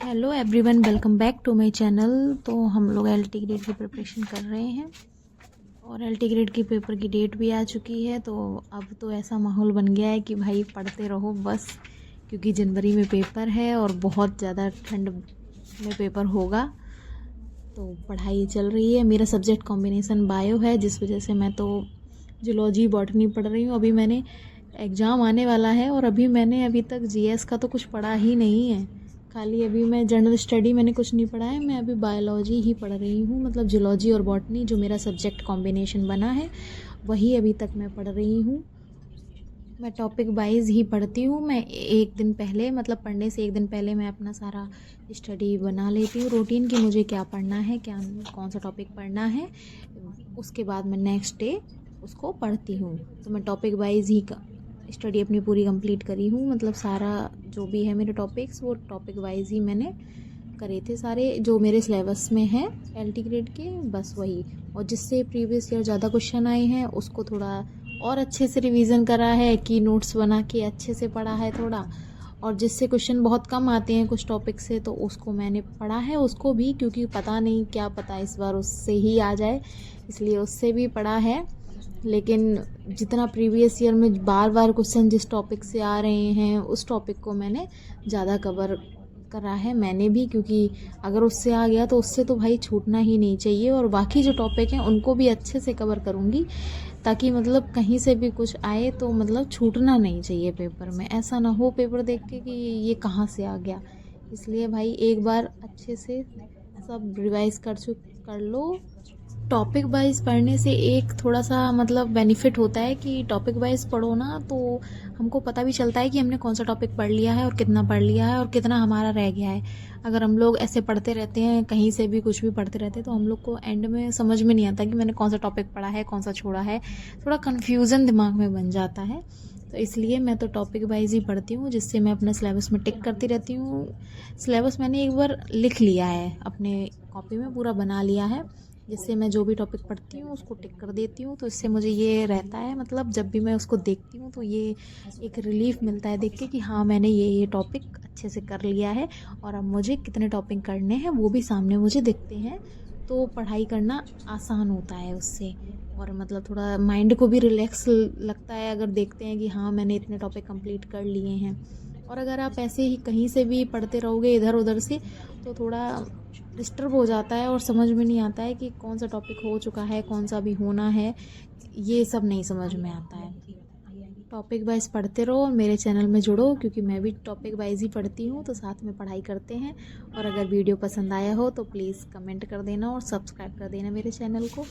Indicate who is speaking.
Speaker 1: Hello everyone, welcome back to my channel. तो हम लोग एलटी ग्रेड की प्रिपरेशन कर रहे हैं और एलटी ग्रेड की पेपर की डेट भी आ चुकी है। तो अब तो ऐसा माहौल बन गया है कि भाई पढ़ते रहो बस, क्योंकि जनवरी में पेपर है और बहुत ज़्यादा ठंड में पेपर होगा। तो पढ़ाई चल रही है। मेरा सब्जेक्ट कॉम्बिनेशन बायो है, जिस वजह से मैं तो जूलॉजी बॉटनी पढ़ रही हूँ। अभी मैंने एग्ज़ाम आने वाला है और अभी तक जीएस का तो कुछ पढ़ा ही नहीं है। खाली अभी मैं जनरल स्टडी मैंने कुछ नहीं पढ़ा है। मैं अभी बायोलॉजी ही पढ़ रही हूँ, मतलब जूलॉजी और बॉटनी जो मेरा सब्जेक्ट कॉम्बिनेशन बना है वही अभी तक मैं पढ़ रही हूँ। मैं टॉपिक वाइज ही पढ़ती हूँ। मैं एक दिन पहले, मतलब पढ़ने से एक दिन पहले मैं अपना सारा स्टडी बना लेती हूँ रूटीन की मुझे क्या पढ़ना है, क्या कौन सा टॉपिक पढ़ना है। उसके बाद मैं नेक्स्ट डे उसको पढ़ती हूँ। तो मैं टॉपिक वाइज ही स्टडी अपनी पूरी कंप्लीट करी हूँ। मतलब सारा जो भी है मेरे टॉपिक्स वो टॉपिक वाइज ही मैंने करे थे सारे, जो मेरे सिलेबस में है एलटी ग्रेड के, बस वही। और जिससे प्रीवियस ईयर ज़्यादा क्वेश्चन आए हैं उसको थोड़ा और अच्छे से रिवीजन करा है, की नोट्स बना के अच्छे से पढ़ा है थोड़ा। और जिससे क्वेश्चन बहुत कम आते हैं कुछ टॉपिक से, तो उसको मैंने पढ़ा है उसको भी, क्योंकि पता नहीं क्या पता इस बार उससे ही आ जाए, इसलिए उससे भी पढ़ा है। लेकिन जितना प्रीवियस ईयर में बार बार क्वेश्चन जिस टॉपिक से आ रहे हैं उस टॉपिक को मैंने ज़्यादा कवर करा है मैंने भी, क्योंकि अगर उससे आ गया तो उससे तो भाई छूटना ही नहीं चाहिए। और बाकी जो टॉपिक हैं उनको भी अच्छे से कवर करूँगी, ताकि मतलब कहीं से भी कुछ आए तो मतलब छूटना नहीं चाहिए पेपर में। ऐसा ना हो पेपर देख के कि ये कहाँ से आ गया। इसलिए भाई एक बार अच्छे से सब रिवाइज कर लो। टॉपिक वाइज पढ़ने से एक थोड़ा सा मतलब बेनिफिट होता है कि टॉपिक वाइज पढ़ो ना, तो हमको पता भी चलता है कि हमने कौन सा टॉपिक पढ़ लिया है और कितना पढ़ लिया है और कितना हमारा रह गया है। अगर हम लोग ऐसे पढ़ते रहते हैं, कहीं से भी कुछ भी पढ़ते रहते हैं, तो हम लोग को एंड में समझ में नहीं आता कि मैंने कौन सा टॉपिक पढ़ा है, कौन सा छोड़ा है। थोड़ा कन्फ्यूज़न दिमाग में बन जाता है। तो इसलिए मैं तो टॉपिक वाइज ही पढ़ती हूँ, जिससे मैं अपने सिलेबस में टिक करती रहती हूँ। सिलेबस मैंने एक बार लिख लिया है, अपने कॉपी में पूरा बना लिया है, जिससे मैं जो भी टॉपिक पढ़ती हूँ उसको टिक कर देती हूँ। तो इससे मुझे ये रहता है, मतलब जब भी मैं उसको देखती हूँ तो ये एक रिलीफ मिलता है देख के कि हाँ मैंने ये टॉपिक अच्छे से कर लिया है और अब मुझे कितने टॉपिक करने हैं वो भी सामने मुझे दिखते हैं। तो पढ़ाई करना आसान होता है उससे, और मतलब थोड़ा माइंड को भी रिलैक्स लगता है अगर देखते हैं कि हाँ मैंने इतने टॉपिक कंप्लीट कर लिए हैं। और अगर आप ऐसे ही कहीं से भी पढ़ते रहोगे इधर उधर से, तो थोड़ा डिस्टर्ब हो जाता है और समझ में नहीं आता है कि कौन सा टॉपिक हो चुका है, कौन सा भी होना है, ये सब नहीं समझ में आता है। टॉपिक वाइज पढ़ते रहो और मेरे चैनल में जुड़ो, क्योंकि मैं भी टॉपिक वाइज ही पढ़ती हूँ, तो साथ में पढ़ाई करते हैं। और अगर वीडियो पसंद आया हो तो प्लीज़ कमेंट कर देना और सब्सक्राइब कर देना मेरे चैनल को।